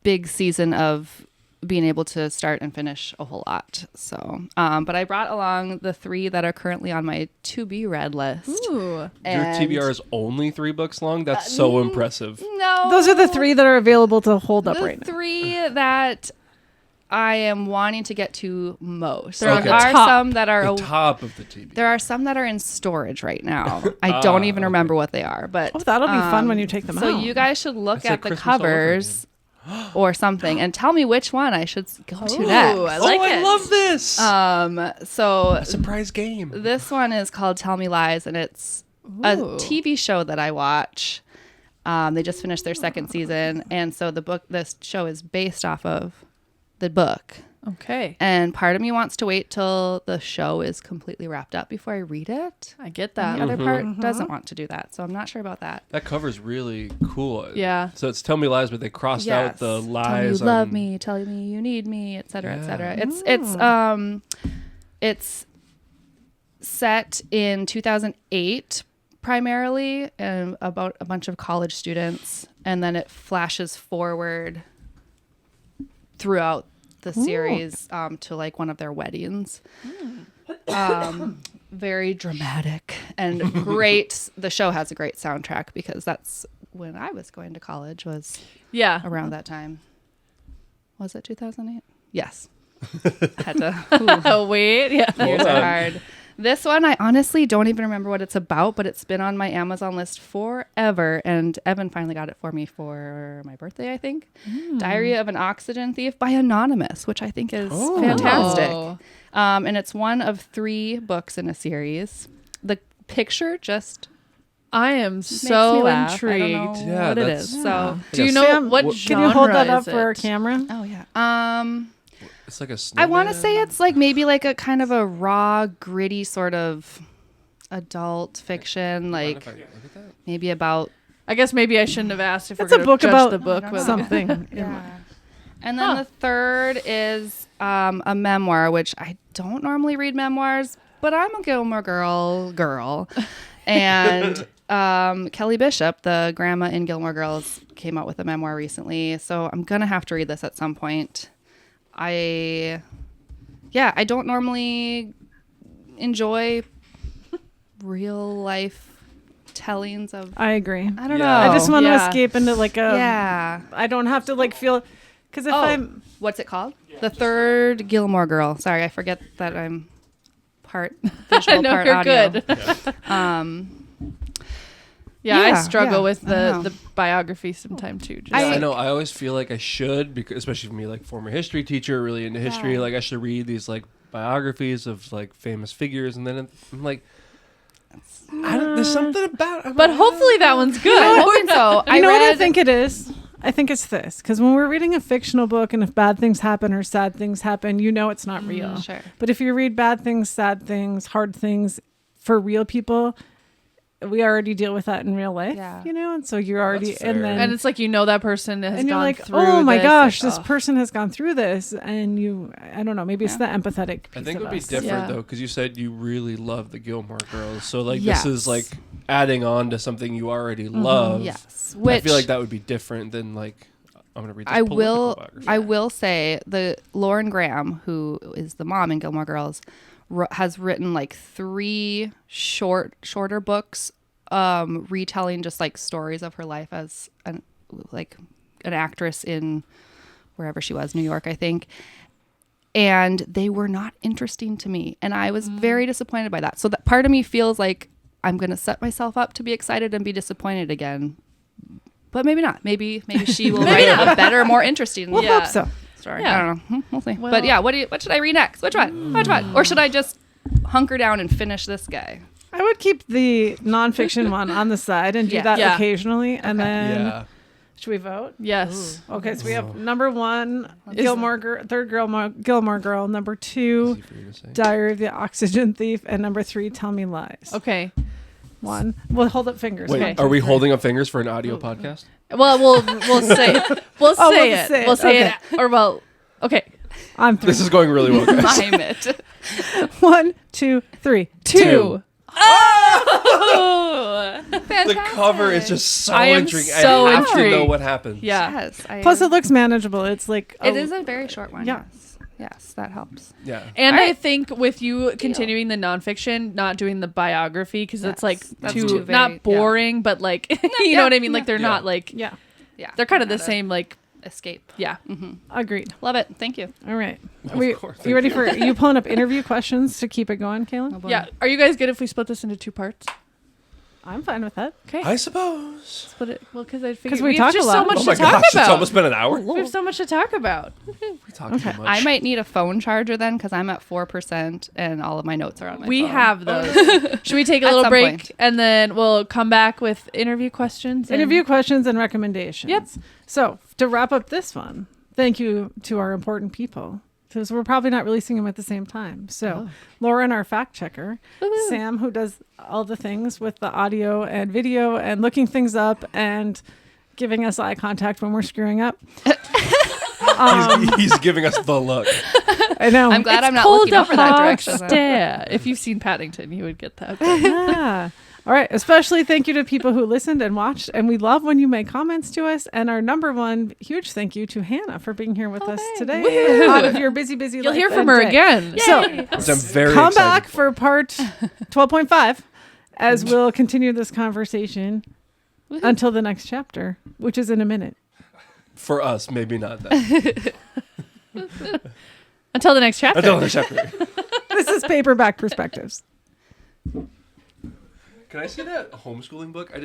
big season of being able to start and finish a whole lot. So, but I brought along the 3 that are currently on my to be read list. Ooh. Your And- TBR is only 3 books long? That's so impressive. No, Those are the 3 that are available to hold up the right now. 3 that I am wanting to get to most. There Okay. are Top. some that are The top of the TBR. there are some that are in storage right now. I don't even remember what they are, but Oh, that'll be fun when you take them so out. you guys should look It's at like the Christmas all over covers or something and tell me which one I should go to Ooh, next. I like I it. love this. So A surprise game. this one is called Tell Me Lies, and it's a Ooh. TV show that I watch. They just finished their second season, and so this show is based off of the book. Okay. And part of me wants to wait till the show is completely wrapped up before I read it. I get The that. other part doesn't want to do that, so I'm not sure about that. That cover's really cool. Yeah. So it's Tell Me Lies, but they crossed out the Tell me lies. you love on- me, tell me you need me, etc., Yeah. etc. It's set in 2008 primarily, and about a bunch of college students, and then it flashes forward throughout the series to like one of their weddings. Very dramatic and great. The show has a great soundtrack because that's when I was going to college, was Yeah. around that time. Was it 2008? Yes. I had to. Ooh, Oh, wait. Yeah. years Hold are on. hard. This one, I honestly don't even remember what it's about, but it's been on my Amazon list forever. And Evan finally got it for me for my birthday, I think. Diary of an Oxygen Thief by Anonymous, which I think is fantastic. Oh. And it's one of 3 books in a series. The picture just I am makes me so laugh. intrigued. I don't know Yeah, what it that's- is. So, Do you Yes. know Sam, what Can genre you hold that up is for our it? camera? oh yeah. It's like a I want to snowman. say it's like maybe like a kind of a raw, gritty sort of adult fiction, like If I look at that. maybe about I guess maybe I shouldn't have asked if It's we're a going book to judge about the book. I don't But know. Something. yeah. And then the third is a memoir, which I don't normally read memoirs, but I'm a Gilmore girl, and Kelly Bishop, the grandma in Gilmore Girls, came out with a memoir recently, so I'm gonna have to read this at some point. I don't normally enjoy real life tellings of. I agree. I don't Yeah. know. I just want to yeah. escape into like a. Yeah. I don't have to like feel. Because if Oh, I'm. what's it called? The third Gilmore Girl. Sorry, I forget that I'm part visual, I know part you're audio. good. Yeah, I struggle with I know. the biography sometime too. Just I know. I always feel like I should, because especially for me, like former history teacher, really into history. Yeah. Like I should read these like biographies of like famous figures, and then I'm like, there's something about. but hopefully that one's good. I'm hoping so. You know what I think it is? I think it's this. Because when we're reading a fictional book and if bad things happen or sad things happen, you know it's not real. Sure. But if you read bad things, sad things, hard things for real people, we already deal with that in real life, Yeah. you know? And so you're already, That's fair. and then, And it's like, you know, that person has and you're gone like, through oh my this, gosh, like, this oh. person has gone through this. And you, I don't know, maybe it's the empathetic piece I think it would be us. different Yeah. though, because you said you really love the Gilmore Girls, so like Yes. this is like adding on to something you already love. Yes. I Which feel like that would be different than like I'm gonna read this I political will. biography. I will say the Lauren Graham, who is the mom in Gilmore Girls, has written like 3 shorter books, retelling just like stories of her life as an actress in wherever she was, New York, I think. And they were not interesting to me, and I was very disappointed by that. So that part of me feels like I'm going to set myself up to be excited and be disappointed again. But maybe not. Maybe she will write a better, more interesting We'll Yeah. hope so. story. Yeah. I don't know. We'll see. Well- But yeah, what should I read next? Which one? Or should I just hunker down and finish this guy? I would keep the nonfiction one on the side and do Yeah. that Yeah. occasionally. And then, yeah. should we vote? Yes. Okay, so we have number 1, Gilmore Girl, third Gilmore Girl. Number 2, Easy for you to say. Diary of the Oxygen Thief, and number 3, Tell Me Lies. Okay. 1. We'll hold up fingers. Wait, Okay. are we holding up fingers for an audio podcast? Well, we'll say we'll Oh, say we'll it. say it. We'll say Okay. it. Or well, okay. I'm 3. This is going really well, guys. Mime it. 1, 2, 3. 2. Oh. The cover is just so I am intriguing. so I have to know intrigued. what happens. Yeah. Yes. Plus, it looks manageable. It's like It is a very short one. Yeah. Yes, that helps. Yeah. And All I right. think with you continuing the nonfiction, not doing the biography, because it's like That's too too very- not boring, but like you know what I mean. Like they're Yeah. not like yeah, Yeah. they're kind of the Not a same. Like escape. yeah. agreed. Love it. Thank you. All right, Of course, you ready for you pulling up interview questions to keep it going, Kayla? Oh, boy. Yeah. Are you guys good if we split this into 2 parts? I'm fine with that. Okay. I suppose. Split it. Well, because I figured we we talk have just a so lot. much Oh my to talk gosh, about. it's almost been an hour. We have so much to talk about. We talked too much. I might need a phone charger then because I'm at 4% and all of my notes are on my We phone. have those. Should we take a At little some break point. and then we'll come back with interview questions? and- Interview questions and recommendations. Yep. So to wrap up this one, thank you to our important people, because we're probably not releasing them at the same time. So Lauren, our fact checker, Sam, who does all the things with the audio and video and looking things up and giving us eye contact when we're screwing up. He's giving us the look. I know. I'm glad It's I'm not called looking a over that hog direction. stare. If you've seen Paddington, you would get that. Yeah. All right. Especially thank you to people who listened and watched. And we love when you make comments to us. And our number 1 huge thank you to Hannah for being here with us today. Woohoo. Out of your busy You'll life hear from and her day. again. So Which I'm very come excited back for part 12.5 as we'll continue this conversation until the next chapter, which is in a minute. For us, maybe not that. Until the next chapter. Until the chapter. This is Paperback Perspectives. Can I see that homeschooling book? I just